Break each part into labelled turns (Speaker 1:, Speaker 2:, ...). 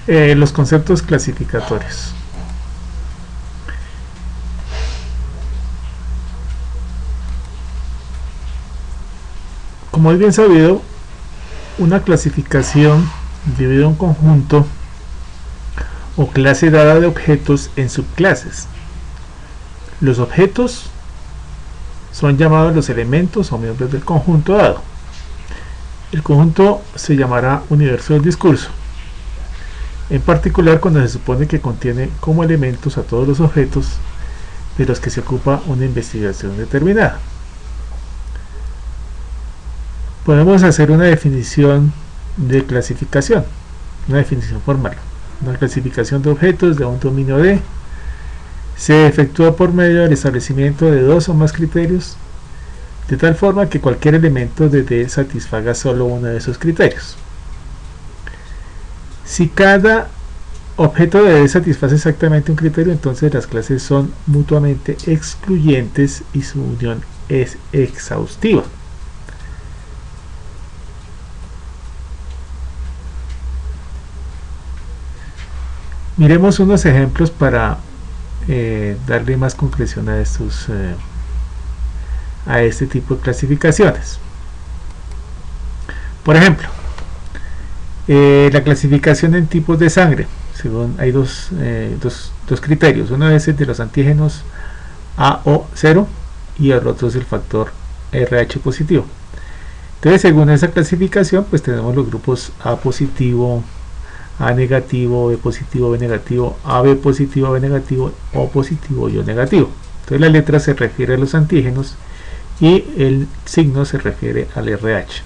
Speaker 1: Los conceptos clasificatorios. Como es bien sabido, una clasificación divide un conjunto o clase dada de objetos en subclases. Los objetos son llamados los elementos o miembros del conjunto dado. El conjunto se llamará universo del discurso, en particular cuando se supone que contiene como elementos a todos los objetos de los que se ocupa una investigación determinada. Podemos hacer una definición de clasificación, una definición formal. Una clasificación de objetos de un dominio D se efectúa por medio del establecimiento de dos o más criterios, de tal forma que cualquier elemento de D satisfaga solo uno de esos criterios. Si cada objeto de D satisface exactamente un criterio, entonces las clases son mutuamente excluyentes y su unión es exhaustiva. Miremos unos ejemplos para darle más concreción a este tipo de clasificaciones. Por ejemplo, la clasificación en tipos de sangre. Según hay dos criterios. Uno es el de los antígenos AO0 y el otro es el factor RH positivo. Entonces, según esa clasificación, pues tenemos los grupos A positivo, A negativo, B positivo, B negativo, AB positivo, AB negativo, O positivo y O negativo. Entonces la letra se refiere a los antígenos y el signo se refiere al RH.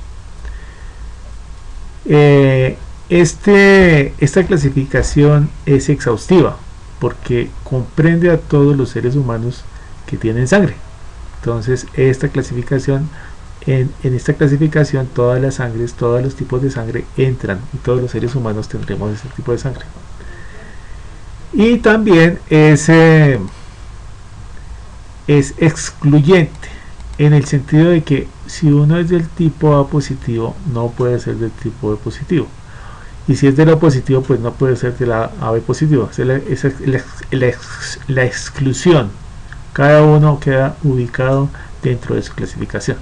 Speaker 1: Esta clasificación es exhaustiva porque comprende a todos los seres humanos que tienen sangre. Entonces esta clasificación, en esta clasificación todas las sangres, todos los tipos de sangre entran y todos los seres humanos tendremos ese tipo de sangre. Y también es excluyente en el sentido de que si uno es del tipo A positivo no puede ser del tipo B positivo, y si es de lo positivo pues no puede ser de la AB positivo. Es la exclusión. Cada uno queda ubicado dentro de su clasificación.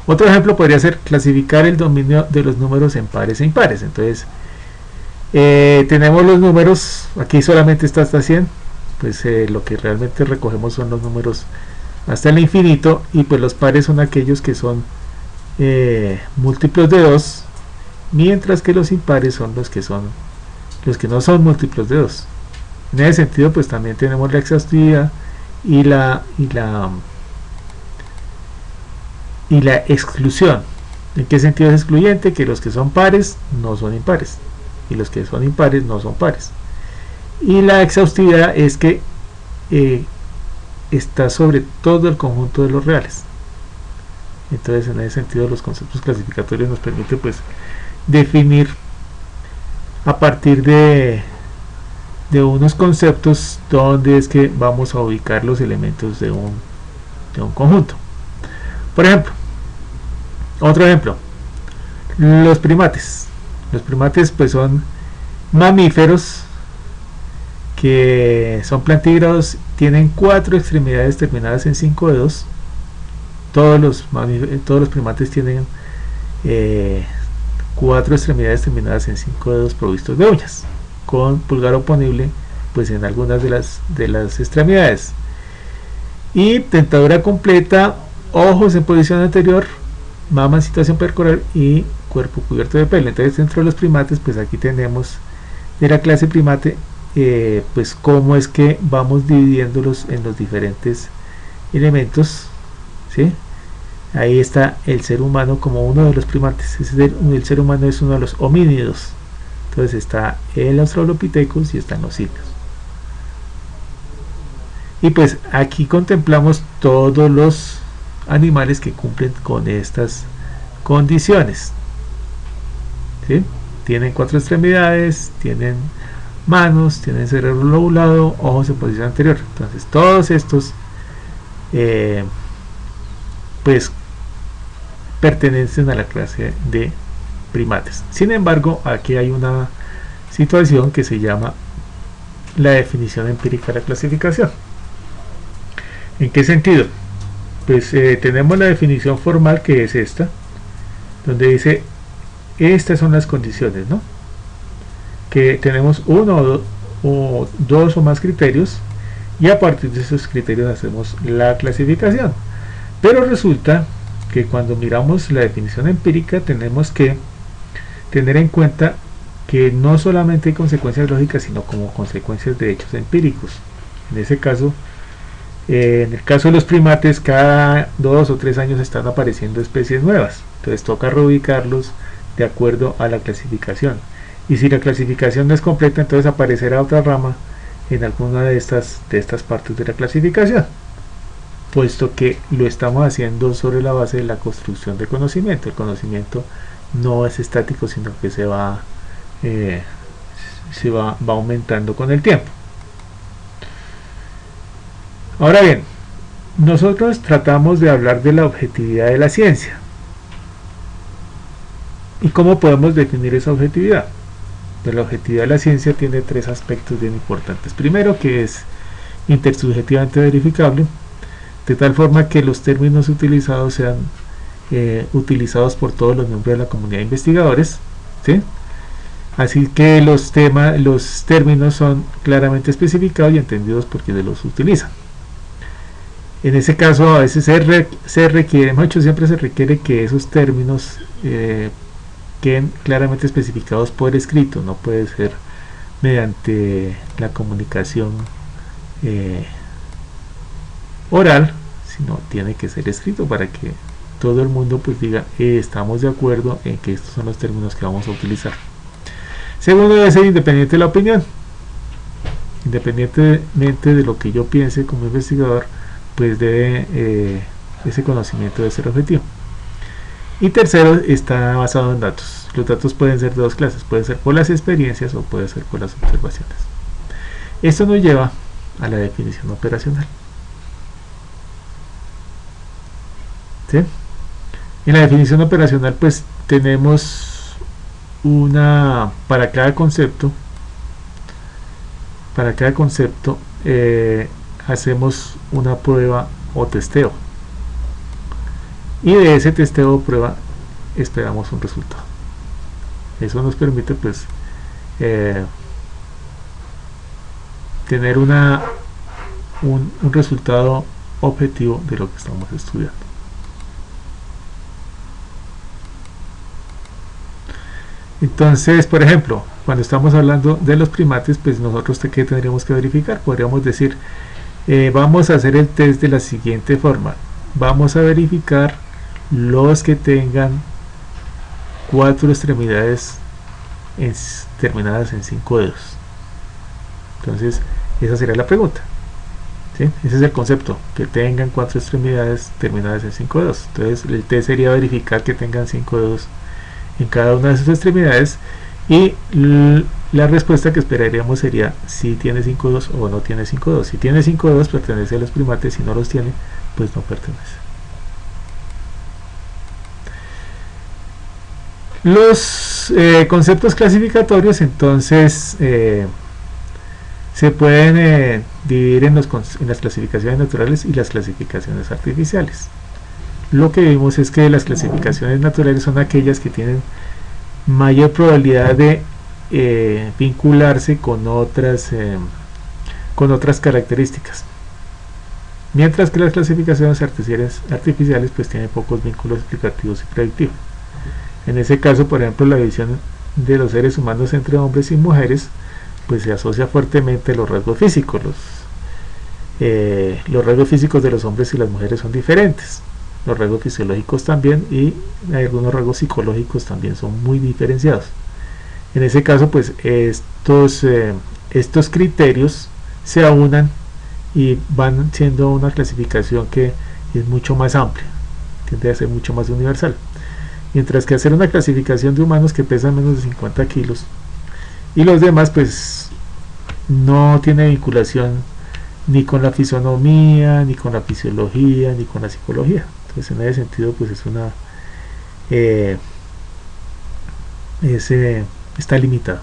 Speaker 1: Otro ejemplo podría ser clasificar el dominio de los números en pares e impares. Entonces tenemos los números, aquí solamente está hasta 100, pues lo que realmente recogemos son los números hasta el infinito, y pues los pares son aquellos que son múltiplos de 2, mientras que los impares son los que no son múltiplos de 2. En ese sentido pues también tenemos la exhaustividad y la exclusión. ¿En qué sentido es excluyente? Que los que son pares no son impares y los que son impares no son pares. Y la exhaustividad es que está sobre todo el conjunto de los reales. Entonces en ese sentido los conceptos clasificatorios nos permiten pues definir a partir de unos conceptos dónde es que vamos a ubicar los elementos de un conjunto. Por ejemplo, otro ejemplo, los primates. Los primates pues son mamíferos que son plantígrados, tienen 4 extremidades terminadas en 5 dedos. Todos los primates tienen 4 extremidades terminadas en 5 dedos provistos de uñas, con pulgar oponible pues en algunas de las extremidades, y dentadura completa, ojos en posición anterior, mama en situación percoral y cuerpo cubierto de pelo. Entonces dentro de los primates pues aquí tenemos de la clase primate pues cómo es que vamos dividiéndolos en los diferentes elementos, ¿sí? Ahí está el ser humano como uno de los primates. El ser humano es uno de los homínidos. Entonces está el Australopithecus y están los simios. Y pues aquí contemplamos todos los animales que cumplen con estas condiciones, ¿sí? Tienen 4 extremidades, tienen manos, tienen cerebro lobulado, ojos en posición anterior. Entonces todos estos pues pertenecen a la clase de primates. Sin embargo, aquí hay una situación que se llama la definición empírica de la clasificación. ¿En qué sentido? Pues tenemos la definición formal, que es esta, donde dice estas son las condiciones, ¿no? Que tenemos uno o dos o más criterios, y a partir de esos criterios hacemos la clasificación. Pero resulta que cuando miramos la definición empírica tenemos que tener en cuenta que no solamente hay consecuencias lógicas, sino como consecuencias de hechos empíricos. En ese caso, en el caso de los primates, cada 2 o 3 años están apareciendo especies nuevas, entonces toca reubicarlos de acuerdo a la clasificación, y si la clasificación no es completa, entonces aparecerá otra rama en alguna de estas partes de la clasificación, puesto que lo estamos haciendo sobre la base de la construcción de conocimiento. El conocimiento no es estático, sino que se va aumentando con el tiempo. Ahora bien, nosotros tratamos de hablar de la objetividad de la ciencia. ¿Y cómo podemos definir esa objetividad? Pues la objetividad de la ciencia tiene 3 aspectos bien importantes. Primero, que es intersubjetivamente verificable, de tal forma que los términos utilizados sean utilizados por todos los miembros de la comunidad de investigadores, ¿sí? Así que los términos son claramente especificados y entendidos por quienes los utilizan. En ese caso, a veces se requiere, mucho siempre se requiere que esos términos queden claramente especificados por escrito. No puede ser mediante la comunicación oral, sino tiene que ser escrito para que todo el mundo pues diga estamos de acuerdo en que estos son los términos que vamos a utilizar. Segundo, debe ser independiente de la opinión. Independientemente de lo que yo piense como investigador, pues ese conocimiento debe ser objetivo. Y tercero, está basado en datos. Los datos pueden ser de 2 clases, pueden ser por las experiencias o puede ser por las observaciones. Esto nos lleva a la definición operacional. ¿Sí? En la definición operacional pues tenemos para cada concepto hacemos una prueba o testeo, y de ese testeo o prueba esperamos un resultado. Eso nos permite pues tener un resultado objetivo de lo que estamos estudiando. Entonces, por ejemplo, cuando estamos hablando de los primates, pues nosotros ¿qué tendríamos que verificar? Podríamos decir, vamos a hacer el test de la siguiente forma. Vamos a verificar los que tengan 4 extremidades terminadas en 5 dedos. Entonces, esa sería la pregunta, ¿sí? Ese es el concepto, que tengan 4 extremidades terminadas en 5 dedos. Entonces, el test sería verificar que tengan 5 dedos en cada una de sus extremidades, y la respuesta que esperaríamos sería si tiene 5 dedos o no tiene 5 dedos. Si tiene 5 dedos, pertenece a los primates; si no los tiene, pues no pertenece. Los conceptos clasificatorios entonces se pueden dividir en las clasificaciones naturales y las clasificaciones artificiales. Lo que vimos es que las clasificaciones naturales son aquellas que tienen mayor probabilidad de vincularse con otras características, mientras que las clasificaciones artificiales pues tienen pocos vínculos explicativos y predictivos. En ese caso, por ejemplo, la división de los seres humanos entre hombres y mujeres pues se asocia fuertemente a los rasgos físicos. Los rasgos físicos de los hombres y las mujeres son diferentes. Los rasgos fisiológicos también, y algunos rasgos psicológicos también son muy diferenciados. En ese caso pues estos criterios se aunan y van siendo una clasificación que es mucho más amplia, tiende a ser mucho más universal. Mientras que hacer una clasificación de humanos que pesan menos de 50 kilos y los demás pues no tiene vinculación ni con la fisonomía, ni con la fisiología, ni con la psicología. Entonces en ese sentido pues está limitado.